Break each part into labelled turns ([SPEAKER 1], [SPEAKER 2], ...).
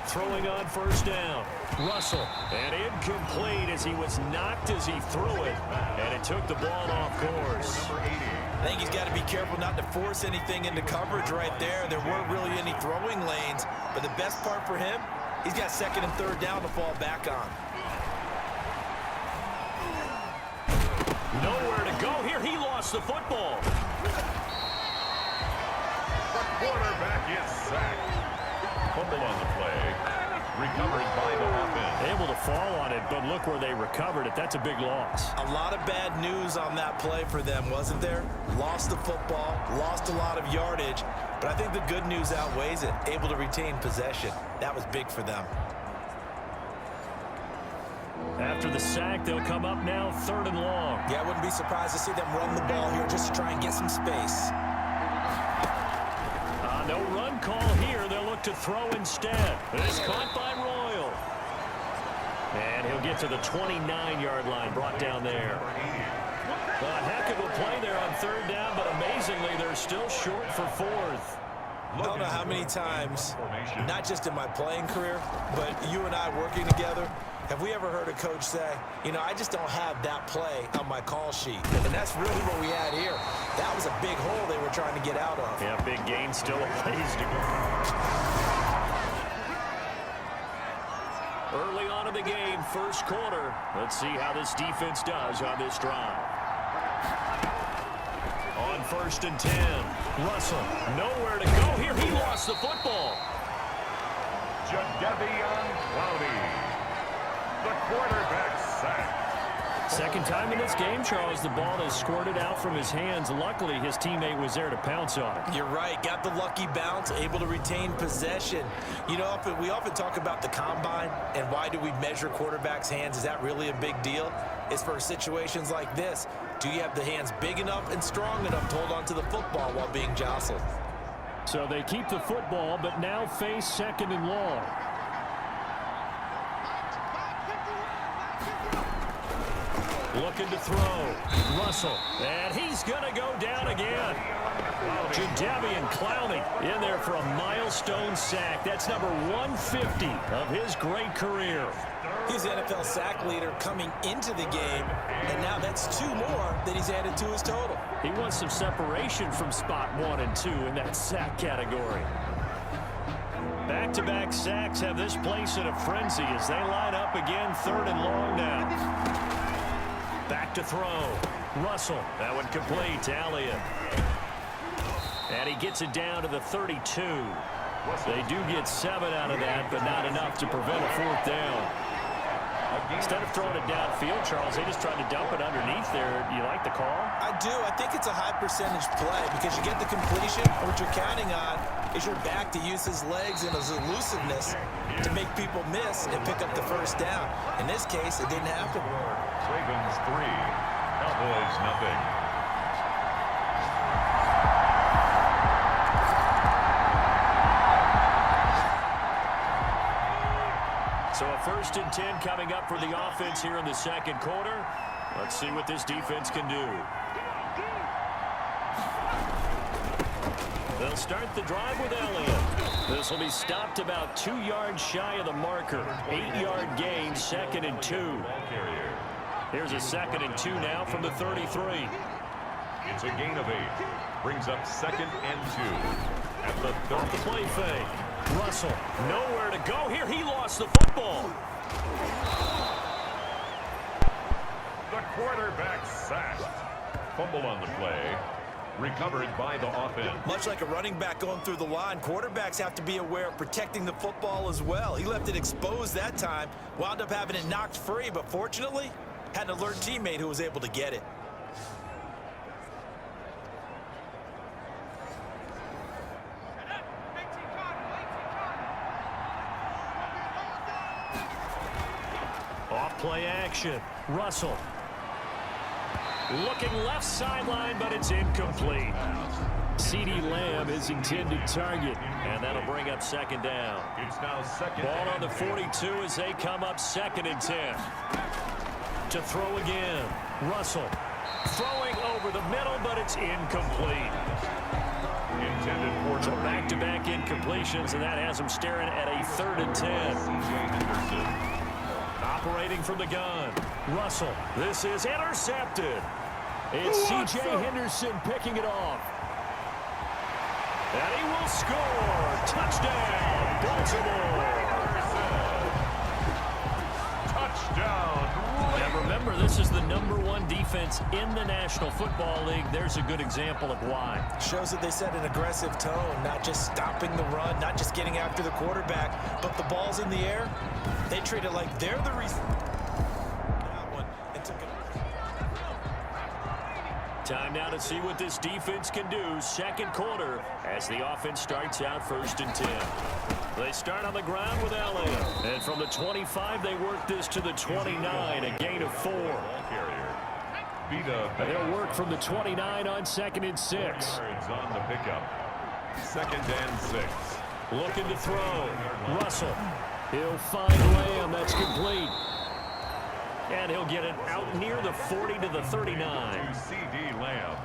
[SPEAKER 1] Throwing on first down. Russell, and incomplete as he was knocked as he threw it, and it took the ball off course.
[SPEAKER 2] I think he's got to be careful not to force anything into coverage right there. There weren't really any throwing lanes, but the best part for him, he's got second and third down to fall back on.
[SPEAKER 1] Nowhere to go here. He lost the football.
[SPEAKER 3] The quarterback is sacked. Fumble on the play. Recovered by the offense.
[SPEAKER 1] Able to fall on it, but look where they recovered it. That's a big loss.
[SPEAKER 2] A lot of bad news on that play for them, wasn't there? Lost the football, lost a lot of yardage, but I think the good news outweighs it. Able to retain possession. That was big for them.
[SPEAKER 1] After the sack, they'll come up now third and long.
[SPEAKER 2] Yeah, I wouldn't be surprised to see them run the ball here just to try and get some space.
[SPEAKER 1] No run call here. They'll look to throw instead. It's caught by Royal. And he'll get to the 29-yard line, brought down there. A heck of a play there on third down, but amazingly, they're still short for fourth.
[SPEAKER 2] I don't know how many times, not just in my playing career, but you and I working together, have we ever heard a coach say, you know, I just don't have that play on my call sheet. And that's really what we had here. That was a big hole they were trying to get out of.
[SPEAKER 1] Yeah, big gain, still a ways to go. Early on in the game, first quarter. Let's see how this defense does on this drive. On first and 10, Russell, nowhere to go here. He lost the football.
[SPEAKER 3] Jadeveon Clowney. The quarterback sacked.
[SPEAKER 1] Second time in this game, Charles, the ball has squirted out from his hands. Luckily, his teammate was there to pounce on it.
[SPEAKER 2] You're right. Got the lucky bounce, able to retain possession. You know, we often talk about the combine and why do we measure quarterbacks' hands. Is that really a big deal? It's for situations like this. Do you have the hands big enough and strong enough to hold on to the football while being jostled?
[SPEAKER 1] So they keep the football, but now face second and long. Looking to throw. Russell. And he's going to go down again. Jadeveon Clowney in there for a milestone sack. That's number 150 of his great career.
[SPEAKER 2] He's the NFL sack leader coming into the game, and now that's 2 more that he's added to his total.
[SPEAKER 1] He wants some separation from spot 1 and 2 in that sack category. Back-to-back sacks have this place in a frenzy as they line up again third and long now. Back to throw. Russell. That one complete to Elliott. And he gets it down to the 32. They do get 7 out of that, but not enough to prevent a fourth down. Instead of throwing it downfield, Charles, they just tried to dump it underneath there. You like the call?
[SPEAKER 2] I do. I think it's a high percentage play because you get the completion. What you're counting on is your back to use his legs and his elusiveness to make people miss and pick up the first down. In this case, it didn't happen.
[SPEAKER 3] Ravens 3, Cowboys nothing.
[SPEAKER 1] So a first and 10 coming up for the offense here in the second quarter. Let's see what this defense can do. They'll start the drive with Elliott. This will be stopped about 2 yards shy of the marker. 8-yard gain, second and 2. Here's a second and 2 now from the 33.
[SPEAKER 3] It's a gain of 8. Brings up second and 2. At the 30.
[SPEAKER 1] Off the play fake. Russell, nowhere to go here. He lost the football.
[SPEAKER 3] The quarterback sacked. Fumble on the play. Recovered by the offense.
[SPEAKER 2] Much like a running back going through the line, quarterbacks have to be aware of protecting the football as well. He left it exposed that time, wound up having it knocked free, but fortunately, had an alert teammate who was able to get it.
[SPEAKER 1] Off play action. Russell. Looking left sideline, but it's incomplete. CeeDee Lamb is intended target, and that'll bring up second down.
[SPEAKER 3] It's now second.
[SPEAKER 1] Ball on the 42 as they come up second and 10. To throw again. Russell throwing over the middle, but it's incomplete.
[SPEAKER 3] Intended for
[SPEAKER 1] So back-to-back incompletions, and that has him staring at a 3rd and 10. Operating from the gun. Russell. This is intercepted. It's C.J. Henderson picking it off. And he will score. Touchdown, Baltimore.
[SPEAKER 3] touchdown.
[SPEAKER 1] And remember, this is the #1 defense in the National Football League. There's a good example of why.
[SPEAKER 2] Shows that they set an aggressive tone, not just stopping the run, not just getting after the quarterback, but the ball's in the air. They treat it like they're the reason.
[SPEAKER 1] Time now to see what this defense can do. Second quarter as the offense starts out 1st and 10. They start on the ground with Elliott. And from the 25, they work this to the 29, a gain of 4. They'll work from the 29 on 2nd and 6.
[SPEAKER 3] On the pickup. 2nd and 6.
[SPEAKER 1] Looking to throw. Russell. He'll find Lamb. That's complete. And he'll get it out near the 40 to the 39.
[SPEAKER 3] C.D. Lamb.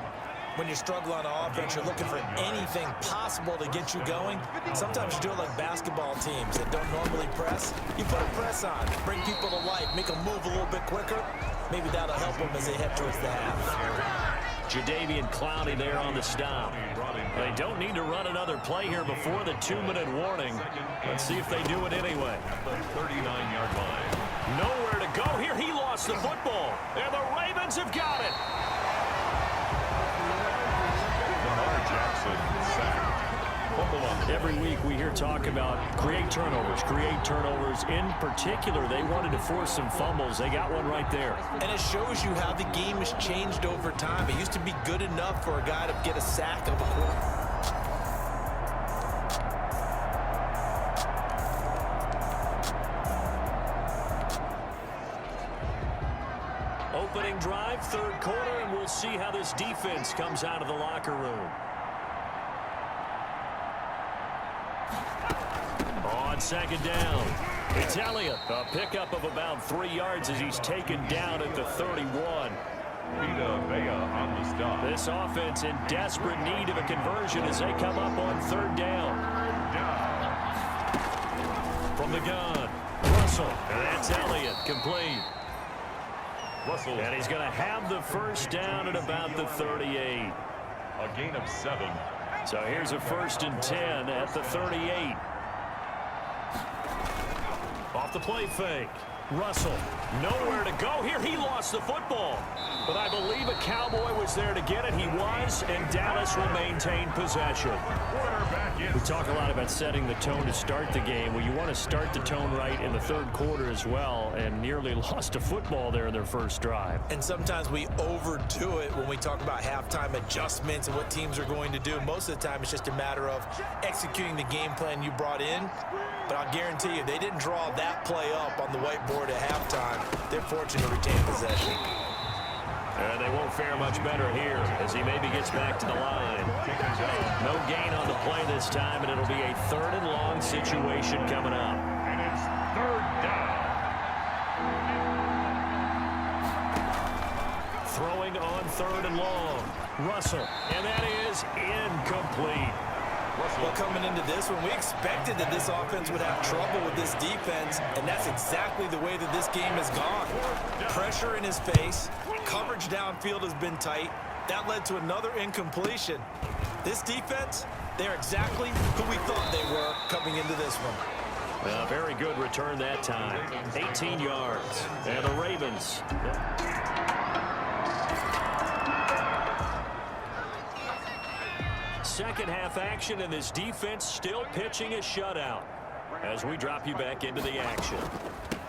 [SPEAKER 2] When you struggle on offense, you're looking for anything possible to get you going. Sometimes you do it like basketball teams that don't normally press. You put a press on, bring people to life, make them move a little bit quicker. Maybe that'll help them as they head towards the half.
[SPEAKER 1] Jadeveon Clowney there on the stop. They don't need to run another play here before the 2-minute warning. Let's see if they do it anyway.
[SPEAKER 3] The 39-yard line.
[SPEAKER 1] Nowhere to go here. He lost the football. And the Ravens have got it.
[SPEAKER 3] Lamar Jackson sacked. Fumble on the
[SPEAKER 1] Every week we hear talk about create turnovers. In particular, they wanted to force some fumbles. They got one right there.
[SPEAKER 2] And it shows you how the game has changed over time. It used to be good enough for a guy to get a sack of a quarterback.
[SPEAKER 1] Opening drive, 3rd quarter, and we'll see how this defense comes out of the locker room. On 2nd down, it's Elliott. A pickup of about 3 yards as he's taken down at the 31.
[SPEAKER 3] Vita Vea on the stop.
[SPEAKER 1] This offense in desperate need of a conversion as they come up on 3rd down. From the gun, Russell, and that's Elliott, complete.
[SPEAKER 3] Russell.
[SPEAKER 1] And he's going to have the 1st down at about the 38.
[SPEAKER 3] A gain of 7.
[SPEAKER 1] So here's a 1st and 10 at the 38. Off the play fake. Russell, nowhere to go here. He lost the football. But I believe a Cowboy was there to get it. He was, and Dallas will maintain possession. We talk a lot about setting the tone to start the game. Well, you want to start the tone right in the 3rd quarter as well, and nearly lost a football there in their 1st drive.
[SPEAKER 2] And sometimes we overdo it when we talk about halftime adjustments and what teams are going to do. Most of the time, it's just a matter of executing the game plan you brought in. But I'll guarantee you, they didn't draw that play up on the whiteboard at halftime. They're fortunate to retain possession.
[SPEAKER 1] And they won't fare much better here as he maybe gets back to the line. No gain on the play this time, and it'll be a 3rd and long situation coming up.
[SPEAKER 3] And it's 3rd down.
[SPEAKER 1] Throwing on 3rd and long. Russell, and that is incomplete.
[SPEAKER 2] Well, coming into this one, we expected that this offense would have trouble with this defense, and that's exactly the way that this game has gone. Pressure in his face, coverage downfield has been tight. That led to another incompletion. This defense, they're exactly who we thought they were coming into this one.
[SPEAKER 1] Very good return that time. 18 yards. And the Ravens. Second half action, and this defense still pitching a shutout as we drop you back into the action.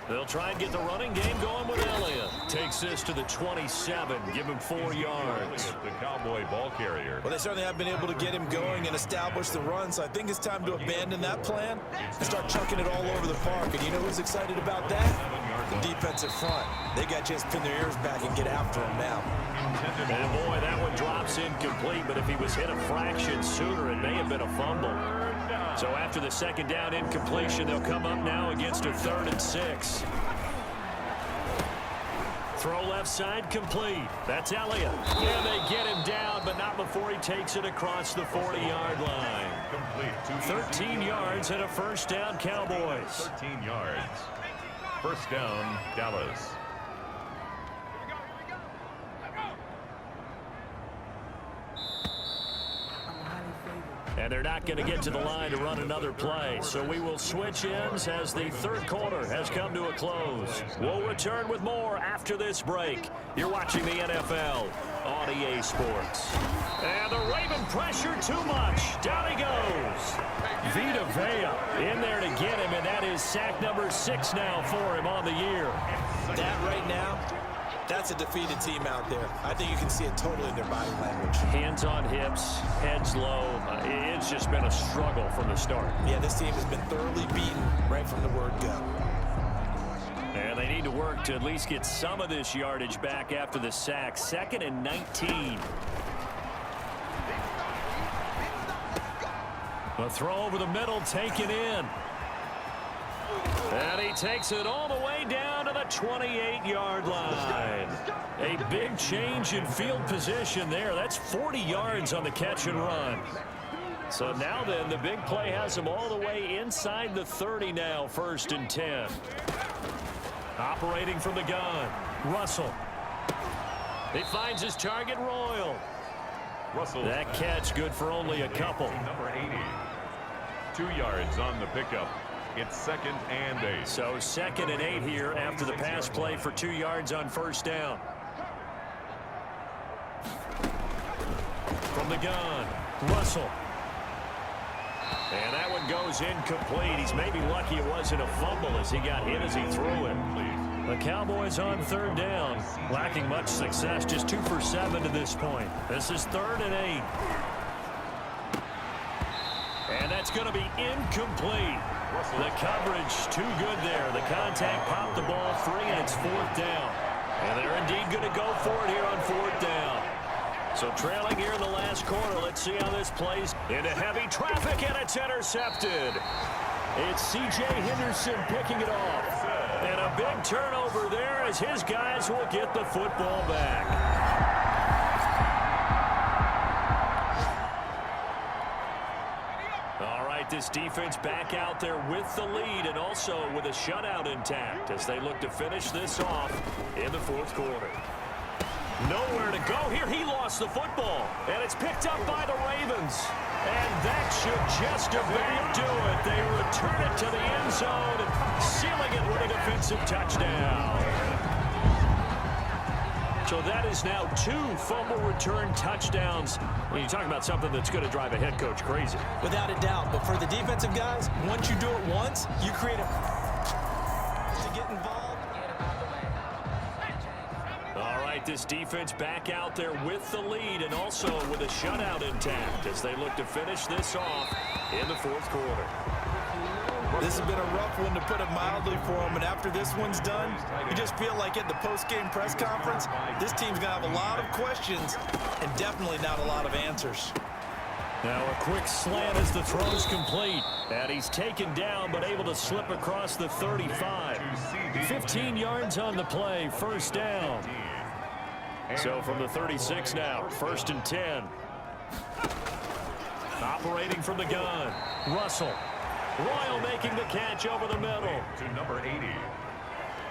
[SPEAKER 1] They'll try and get the running game going with Elliott. Takes this to the 27, give him 4 yards.
[SPEAKER 3] The Cowboy ball carrier.
[SPEAKER 2] Well, they certainly have been able to get him going and establish the run, so I think it's time to abandon that plan and start chucking it all over the park. And you know who's excited about that? The defensive front. They got to just pin their ears back and get after him now.
[SPEAKER 1] And boy, that one drops incomplete, but if he was hit a fraction sooner, it may have been a fumble. So after the 2nd down incompletion, they'll come up now against a 3rd and 6. Throw left side complete. That's Elliott. And they get him down, but not before he takes it across the 40-yard line.
[SPEAKER 3] Complete.
[SPEAKER 1] 13 yards and a first down, Cowboys.
[SPEAKER 3] 13 yards. First down, Dallas.
[SPEAKER 1] And they're not going to get to the line to run another play. So we will switch ends as the third quarter has come to a close. We'll return with more after this break. You're watching the NFL on EA Sports. And the Raven pressure too much. Down he goes. Vita Vea in there to get him, and that is sack number 6 now for him on the year.
[SPEAKER 2] That right now, that's a defeated team out there. I think you can see it totally in their body language.
[SPEAKER 1] Hands on hips, heads low. It's just been a struggle from the start.
[SPEAKER 2] Yeah, this team has been thoroughly beaten right from the word go.
[SPEAKER 1] And they need to work to at least get some of this yardage back after the sack. 2nd and 19. A throw over the middle, taken in. And he takes it all the way down to the 28-yard line. A big change in field position there. That's 40 yards on the catch and run. So now then, the big play has him all the way inside the 30 now, 1st and 10. Operating from the gun, Russell. He finds his target, Royal.
[SPEAKER 3] Russell.
[SPEAKER 1] That catch good for only a couple.
[SPEAKER 3] Number 80. 2 yards on the pickup. It's 2nd and 8.
[SPEAKER 1] So 2nd and 8 here after the pass play for 2 yards on first down. From the gun, Russell. And that one goes incomplete. He's maybe lucky it wasn't a fumble as he got hit as he threw it. The Cowboys on 3rd down, lacking much success, just 2 for 7 to this point. This is 3rd and 8. And that's going to be incomplete. The coverage too good there. The contact popped the ball free, and it's 4th down. And they're indeed going to go for it here on 4th down. So trailing here in the last quarter. Let's see how this plays into heavy traffic, and it's intercepted. It's C.J. Henderson picking it off. And a big turnover there as his guys will get the football back. This defense back out there with the lead and also with a shutout intact as they look to finish this off in the 4th quarter. Nowhere to go here. He lost the football, and it's picked up by the Ravens. And that should just about do it. They return it to the end zone, sealing it with a defensive touchdown. So that is now 2 fumble return touchdowns. When you talk about something that's going to drive a head coach crazy.
[SPEAKER 2] Without a doubt. But for the defensive guys, once you do it once, you create a to get involved.
[SPEAKER 1] All right, this defense back out there with the lead and also with a shutout intact as they look to finish this off in the 4th quarter.
[SPEAKER 2] This has been a rough one, to put it mildly, for them. And after this one's done, you just feel like at the post-game press conference, this team's going to have a lot of questions and definitely not a lot of answers.
[SPEAKER 1] Now a quick slant as the throw's complete. And he's taken down but able to slip across the 35. 15 yards on the play, 1st down. So from the 36 now, 1st and 10. Operating from the gun, Russell. Royal making the catch over the middle.
[SPEAKER 3] To number 80.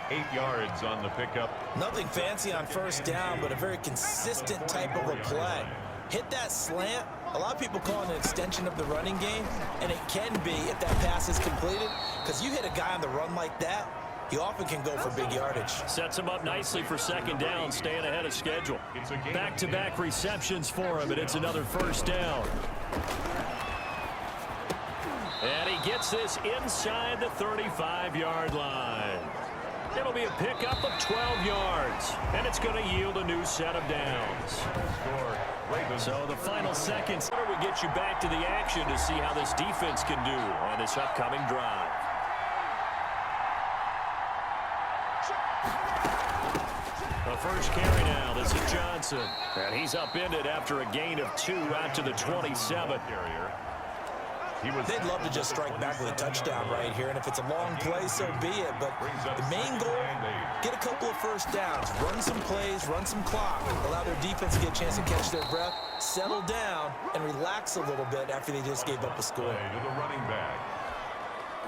[SPEAKER 3] 8 yards on the pickup.
[SPEAKER 2] Nothing fancy on 1st down, but a very consistent type of a play. Hit that slant. A lot of people call it an extension of the running game, and it can be if that pass is completed, because you hit a guy on the run like that, he often can go for big yardage.
[SPEAKER 1] Sets him up nicely for 2nd down, staying ahead of schedule. Back-to-back receptions for him, and it's another 1st down. And he gets this inside the 35-yard line. It'll be a pickup of 12 yards, and it's going to yield a new set of downs. So the final seconds will get you back to the action to see how this defense can do on this upcoming drive. The first carry now, this is Johnson. And he's upended after a gain of 2 out to the 27.
[SPEAKER 2] They'd love to just strike back with a touchdown right here, and if it's a long play, so be it. But the main goal, get a couple of first downs, run some plays, run some clock, allow their defense to get a chance to catch their breath, settle down, and relax a little bit after they just gave up a score.
[SPEAKER 3] To the running back.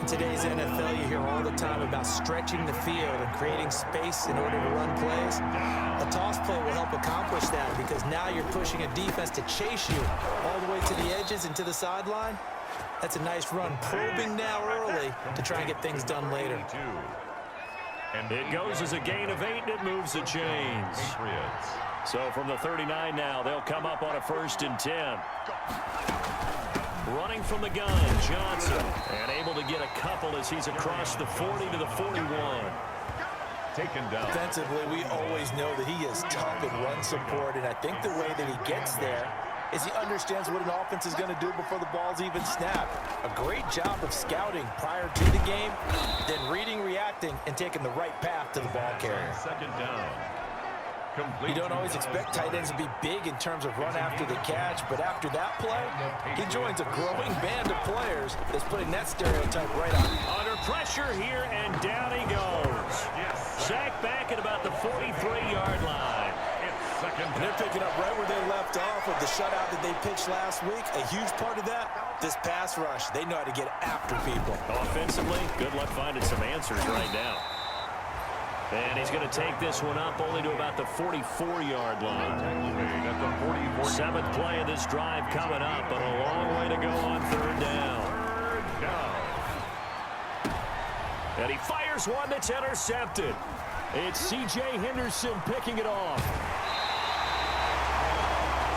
[SPEAKER 2] In today's NFL, you hear all the time about stretching the field and creating space in order to run plays. A toss play will help accomplish that because now you're pushing a defense to chase you all the way to the edges and to the sideline. That's a nice run, probing now early to try and get things done later.
[SPEAKER 1] And it goes as a gain of 8, and it moves the chains. So from the 39 now, they'll come up on a 1st and 10. Running from the gun, Johnson, and able to get a couple as he's across the 40 to the 41.
[SPEAKER 3] Taken down.
[SPEAKER 2] Defensively, we always know that he is tough in run support, and I think the way that he gets there is he understands what an offense is going to do before the ball's even snapped. A great job of scouting prior to the game, then reading, reacting, and taking the right path to the ball carrier.
[SPEAKER 3] 2nd down.
[SPEAKER 2] You don't always expect tight ends to be big in terms of run after the catch, but after that play, he joins a growing band of players that's putting that stereotype right on.
[SPEAKER 1] Under pressure here, and down he goes. Sacked back at about the 43-yard line.
[SPEAKER 2] And they're picking up right where they left off with the shutout that they pitched last week. A huge part of that, this pass rush. They know how to get after people.
[SPEAKER 1] Offensively, good luck finding some answers right now. And he's going to take this one up only to about the 44-yard line. 7th play of this drive coming up, but a long way to go on 3rd down. And he fires one that's intercepted. It's C.J. Henderson picking it off.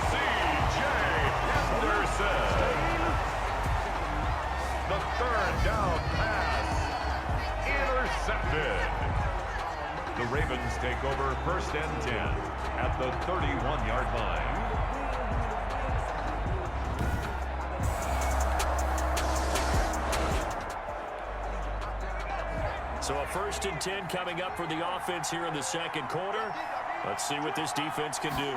[SPEAKER 3] C.J. Henderson. The 3rd down pass. Intercepted. The Ravens take over 1st and 10 at the 31-yard line.
[SPEAKER 1] So a 1st and 10 coming up for the offense here in the 2nd quarter. Let's see what this defense can do.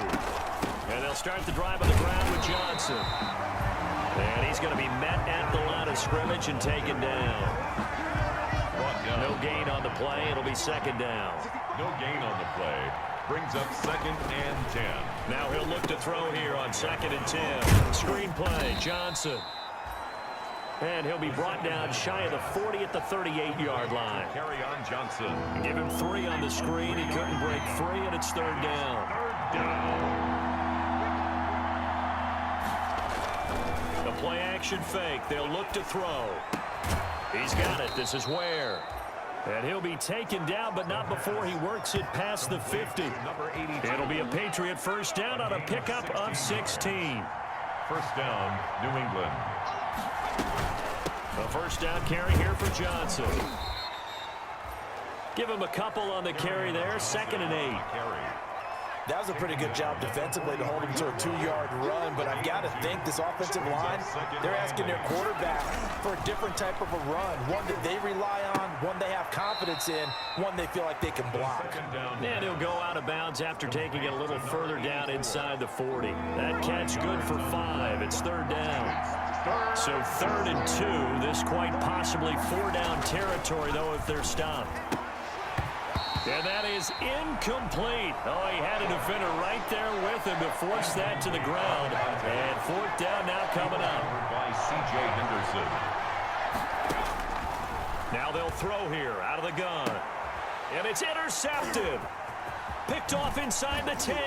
[SPEAKER 1] And they'll start the drive on the ground with Johnson. And he's going to be met at the line of scrimmage and taken down. No gain on the play. It'll be 2nd down.
[SPEAKER 3] No gain on the play. Brings up 2nd and 10.
[SPEAKER 1] Now he'll look to throw here on 2nd and 10. Screen play, Johnson. And he'll be brought down shy of the 40 at the 38-yard line.
[SPEAKER 3] Carry on Johnson.
[SPEAKER 1] Give him 3 on the screen. He couldn't break free, and it's 3rd down.
[SPEAKER 3] 3rd down.
[SPEAKER 1] The play action fake. They'll look to throw. He's got it. This is Ware. And he'll be taken down, but not before he works it past the 50. It'll be a Patriot 1st down on a pickup of 16.
[SPEAKER 3] 1st down, New England.
[SPEAKER 1] A 1st down carry here for Johnson. Give him a couple on the carry there. 2nd and 8.
[SPEAKER 2] That was a pretty good job defensively to hold him to a 2-yard run, but I've got to think this offensive line, they're asking their quarterback for a different type of a run, one that they rely on, one they have confidence in, one they feel like they can block.
[SPEAKER 1] And he'll go out of bounds after taking it a little further down inside the 40. That catch good for 5. It's 3rd down. So 3rd and 2. This quite possibly 4-down territory, though, if they're stopped. And that is incomplete. Oh, he had a defender right there with him to force that to the ground. And 4th down now coming up.
[SPEAKER 3] By C.J. Henderson.
[SPEAKER 1] Now they'll throw here out of the gun. And it's intercepted. Picked off inside the 10.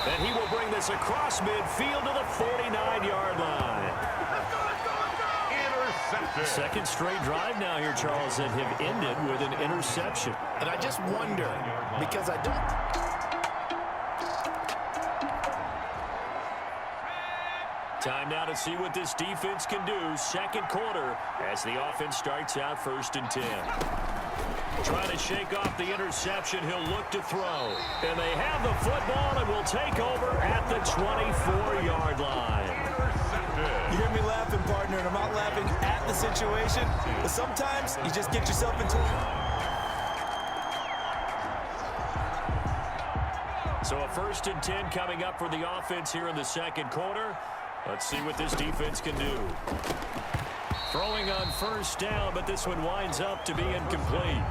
[SPEAKER 1] And he will bring this across midfield to the 49-yard line. 2nd straight drive now here, Charles, that have ended with an interception.
[SPEAKER 2] And I just wonder, because I don't...
[SPEAKER 1] Time now to see what this defense can do. 2nd quarter as the offense starts out 1st and 10. Trying to shake off the interception. He'll look to throw. And they have the football and will take over at the 24-yard line.
[SPEAKER 2] You hear me laughing, partner, and I'm not laughing at the situation, but sometimes you just get yourself into it.
[SPEAKER 1] So a 1st and 10 coming up for the offense here in the second quarter. Let's see what this defense can do. Throwing on 1st down, but this one winds up to be incomplete.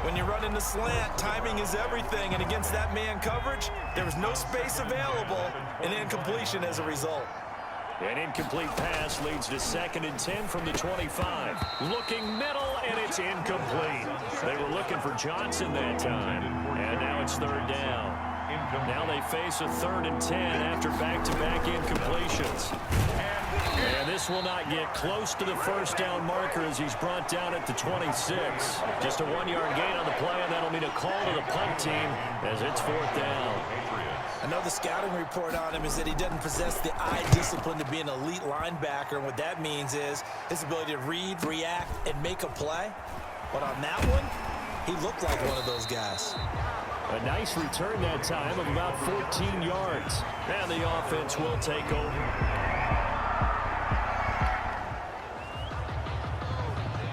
[SPEAKER 2] When you're running the slant, timing is everything, and against that man coverage, there was no space available, and incompletion as a result.
[SPEAKER 1] An incomplete pass leads to 2nd and 10 from the 25. Looking middle, and it's incomplete. They were looking for Johnson that time, and now it's 3rd down. Now they face a 3rd and 10 after back-to-back incompletions. And this will not get close to the 1st down marker as he's brought down at the 26. Just a 1-yard gain on the play, and that'll mean a call to the punt team as it's 4th down.
[SPEAKER 2] I know the scouting report on him is that he doesn't possess the eye discipline to be an elite linebacker. And what that means is his ability to read, react, and make a play. But on that one, he looked like one of those guys.
[SPEAKER 1] A nice return that time of about 14 yards. And the offense will take over.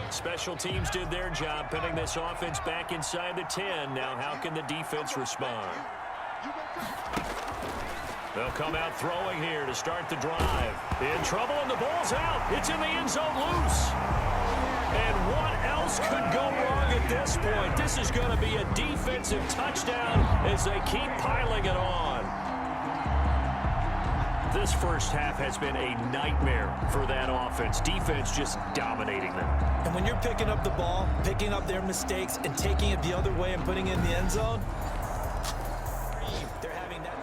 [SPEAKER 1] Special teams did their job putting this offense back inside the 10. Now how can the defense respond? They'll come out throwing here to start the drive. In trouble, and the ball's out. It's in the end zone loose. And what else could go wrong at this point? This is going to be a defensive touchdown as they keep piling it on. This first half has been a nightmare for that offense. Defense just dominating them.
[SPEAKER 2] And when you're picking up the ball, picking up their mistakes, and taking it the other way and putting it in the end zone, they're having that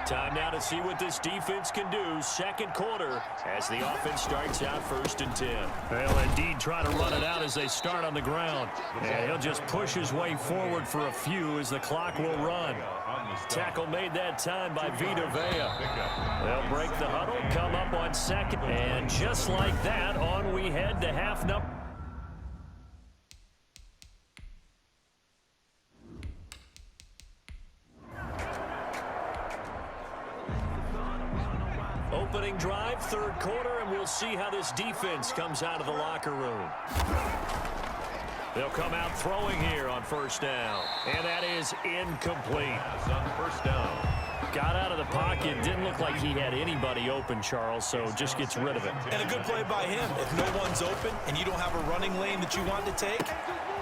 [SPEAKER 1] time now to see what this defense can do. Second quarter as the offense starts out 1st and 10. They'll indeed try to run it out as they start on the ground. And he'll just push his way forward for a few as the clock will run. Tackle made that time by Vita Vea. They'll break the huddle, come up on 2nd. And just like that, on we head to half number. Opening drive, 3rd quarter, and we'll see how this defense comes out of the locker room. They'll come out throwing here on 1st down, and that is incomplete.
[SPEAKER 3] On 1st down.
[SPEAKER 1] Got out of the pocket, didn't look like he had anybody open, Charles, so just gets rid of it.
[SPEAKER 2] And a good play by him. If no one's open and you don't have a running lane that you want to take,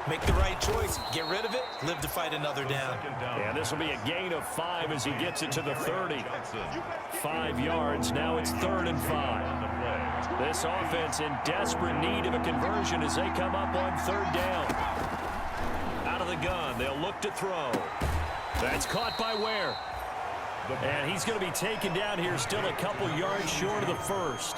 [SPEAKER 2] make the right choice, get rid of it, live to fight another down.
[SPEAKER 1] Yeah, this will be a gain of 5 as he gets it to the 30. 5 yards, now it's 3rd and 5. This offense in desperate need of a conversion as they come up on 3rd down. Out of the gun, they'll look to throw. That's caught by Ware. And he's going to be taken down here, still a couple yards short of the 1st.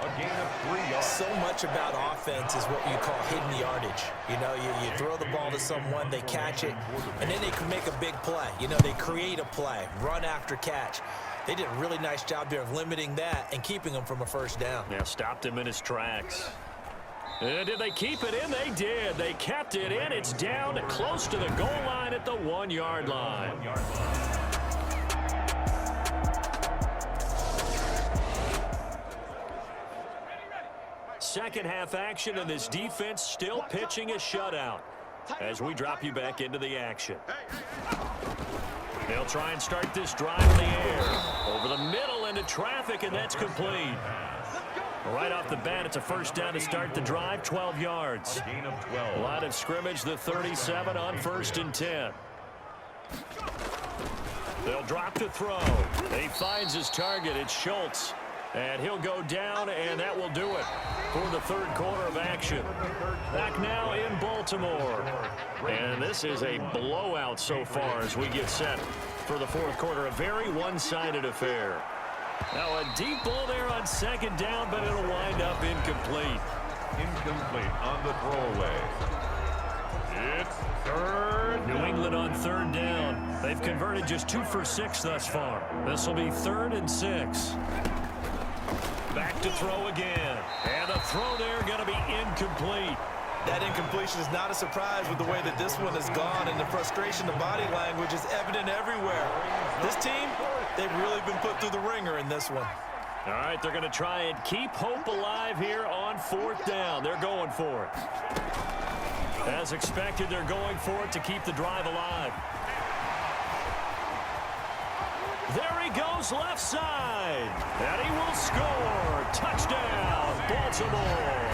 [SPEAKER 3] A gain of 3 yards.
[SPEAKER 2] So much about offense is what you call hidden yardage. You know, you throw the ball to someone, they catch it, and then they can make a big play. You know, they create a play, run after catch. They did a really nice job there of limiting that and keeping him from a 1st down.
[SPEAKER 1] Now stopped him in his tracks. And did they keep it in? They did. They kept it in. It's down close to the goal line at the 1-yard line. Second half action, and this defense still pitching a shutout as we drop you back into the action. They'll try and start this drive in the air. Over the middle into traffic, and that's complete. Right off the bat, it's a 1st down to start the drive, 12 yards.
[SPEAKER 3] Gain of 12.
[SPEAKER 1] Line of scrimmage, the 37 on 1st and 10. They'll drop to throw. He finds his target. It's Schultz. And he'll go down, and that will do it for the 3rd quarter of action. Back now in Baltimore. And this is a blowout so far as we get set for the 4th quarter. A very one-sided affair. Now a deep ball there on 2nd down, but it'll wind up incomplete.
[SPEAKER 3] Incomplete on the throwaway. It's 3rd.
[SPEAKER 1] New England on 3rd down. They've converted just 2 for 6 thus far. This will be 3rd and 6. Back to throw again. And the throw there going to be incomplete.
[SPEAKER 2] That incompletion is not a surprise with the way that this one has gone, and the frustration, the body language is evident everywhere. This team, they've really been put through the ringer in this one.
[SPEAKER 1] All right, they're going to try and keep hope alive here on 4th down. They're going for it. As expected, they're going for it to keep the drive alive. There he goes left side. And he will score. Touchdown, Baltimore.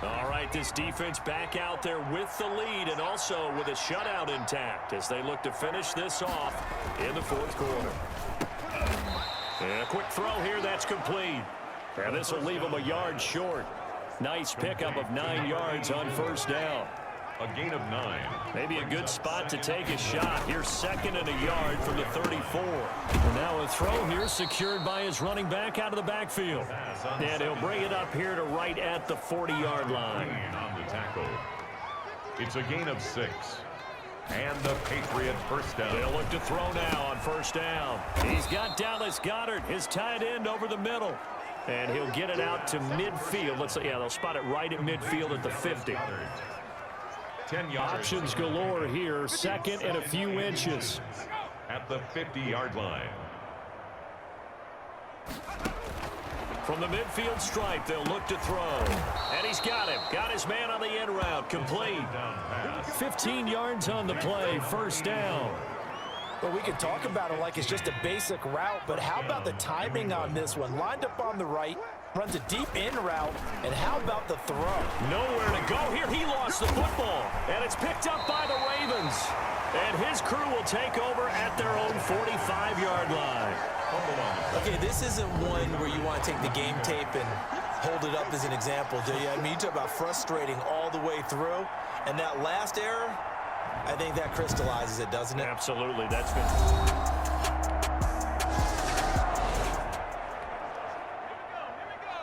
[SPEAKER 1] All right, this defense back out there with the lead and also with a shutout intact as they look to finish this off in the fourth quarter. And a quick throw here, that's complete. And this will leave them a yard short. Nice pickup of 9 yards on first down.
[SPEAKER 3] A gain of 9.
[SPEAKER 1] Maybe a good spot to take a shot. Here's 2nd and a yard from the 34. And now a throw here secured by his running back out of the backfield. And he'll bring it up here to right at the 40-yard line.
[SPEAKER 3] On the tackle. It's a gain of 6. And the Patriots first down.
[SPEAKER 1] They'll look to throw now on first down. He's got Dallas Goedert, his tight end, over the middle. And he'll get it out to midfield. They'll spot it right at midfield at the 50.
[SPEAKER 3] 10 yards.
[SPEAKER 1] Options galore here. 2nd and a few inches.
[SPEAKER 3] At the 50-yard line.
[SPEAKER 1] From the midfield stripe, they'll look to throw. And he's got him. Got his man on the end route. Complete. 15 yards on the play. First down.
[SPEAKER 2] Well, we could talk about it like it's just a basic route, but how about the timing on this one? Lined up on the right, runs a deep in route, and how about the throw?
[SPEAKER 1] Nowhere to go here. He lost the football, and it's picked up by the Ravens. And his crew will take over at their own 45-yard line.
[SPEAKER 2] Okay, this isn't one where you want to take the game tape and hold it up as an example, do you? I mean, you talk about frustrating all the way through, and that last error, I think that crystallizes it, doesn't it?
[SPEAKER 1] Absolutely. That's been...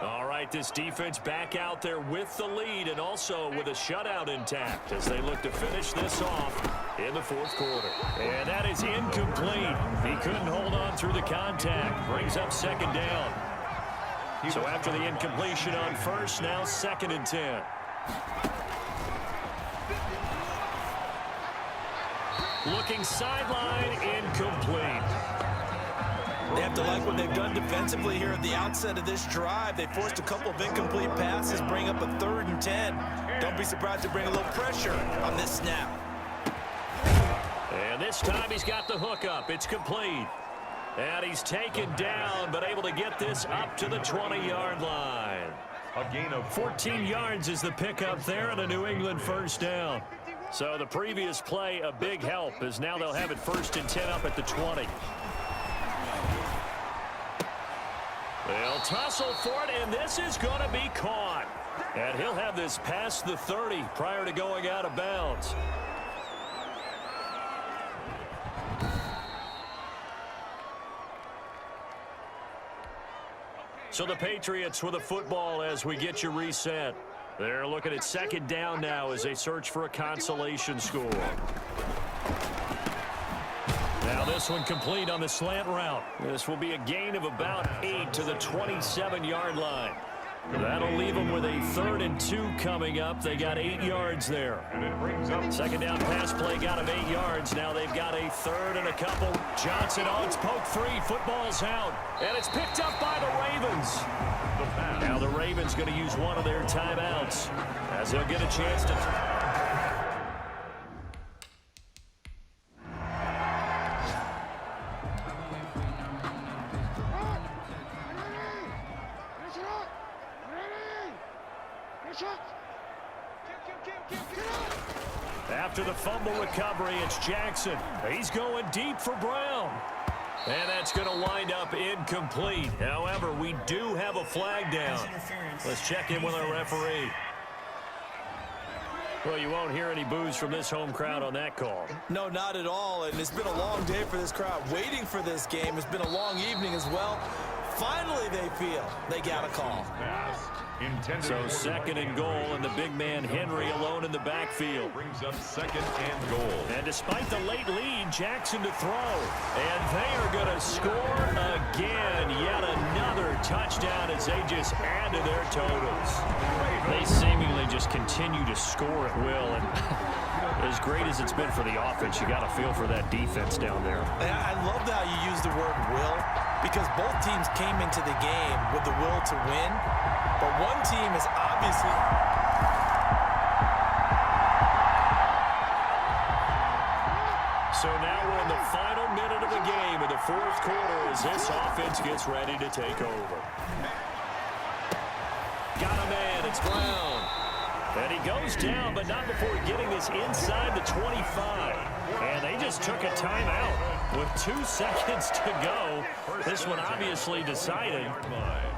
[SPEAKER 1] All right, this defense back out there with the lead and also with a shutout intact as they look to finish this off in the fourth quarter. And that is incomplete. He couldn't hold on through the contact. Brings up 2nd down. So after the incompletion on first, now 2nd and 10. Looking sideline, incomplete.
[SPEAKER 2] They have to like what they've done defensively here at the outset of this drive. They forced a couple of incomplete passes, bring up a 3rd and 10. Don't be surprised to bring a little pressure on this snap.
[SPEAKER 1] And this time he's got the hook up. It's complete. And he's taken down, but able to get this up to the 20-yard line.
[SPEAKER 3] A gain of
[SPEAKER 1] 14 yards is the pickup there and a New England first down. So the previous play, a big help, as now they'll have it 1st and 10 up at the 20. They'll tussle for it, and this is going to be caught. And he'll have this past the 30 prior to going out of bounds. So the Patriots with the football as we get you reset. They're looking at 2nd down now as they search for a consolation score. Now this one complete on the slant route. This will be a gain of about 8 to the 27-yard line. That'll leave them with a 3rd and 2 coming up. They got 8 yards there.
[SPEAKER 3] And it brings up
[SPEAKER 1] 2nd down pass play got them 8 yards. Now they've got a 3rd and a couple. Johnson, it's poke 3. Football's out. And it's picked up by the Ravens. Now the Ravens going to use one of their timeouts as they'll get a chance to... After the fumble recovery, it's Jackson. He's going deep for Brown. And that's going to wind up incomplete. However, we do have a flag down. Let's check in with our referee. Well, you won't hear any boos from this home crowd on that call.
[SPEAKER 2] No, not at all. And it's been a long day for this crowd waiting for this game. It's been a long evening as well. Finally, they feel they got a call.
[SPEAKER 1] So 2nd and goal, and the big man Henry alone in the backfield.
[SPEAKER 3] Brings up 2nd and goal.
[SPEAKER 1] And despite the late lead, Jackson to throw. And they are going to score again. Yet another touchdown as they just add to their totals. They seemingly just continue to score at will. And as great as it's been for the offense, you got to feel for that defense down there.
[SPEAKER 2] I love how you use the word will. because both teams came into the game with the will to win, but one team is obviously...
[SPEAKER 1] So now we're in the final minute of the game in the fourth quarter as this offense gets ready to take over. Got a man, it's Brown. And he goes down, but not before getting this inside the 25. And they just took a timeout with 2 seconds to go. This one obviously decided.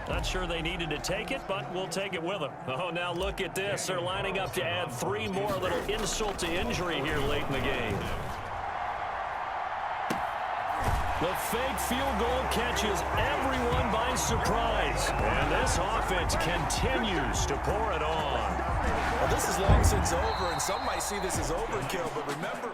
[SPEAKER 1] Not sure they needed to take it, but we'll take it with them. Oh, now look at this. They're lining up to add 3 more, little insult to injury here late in the game. The fake field goal catches everyone by surprise. And this offense continues to pour it on.
[SPEAKER 2] Well, this is long since over, and some might see this as overkill, but remember...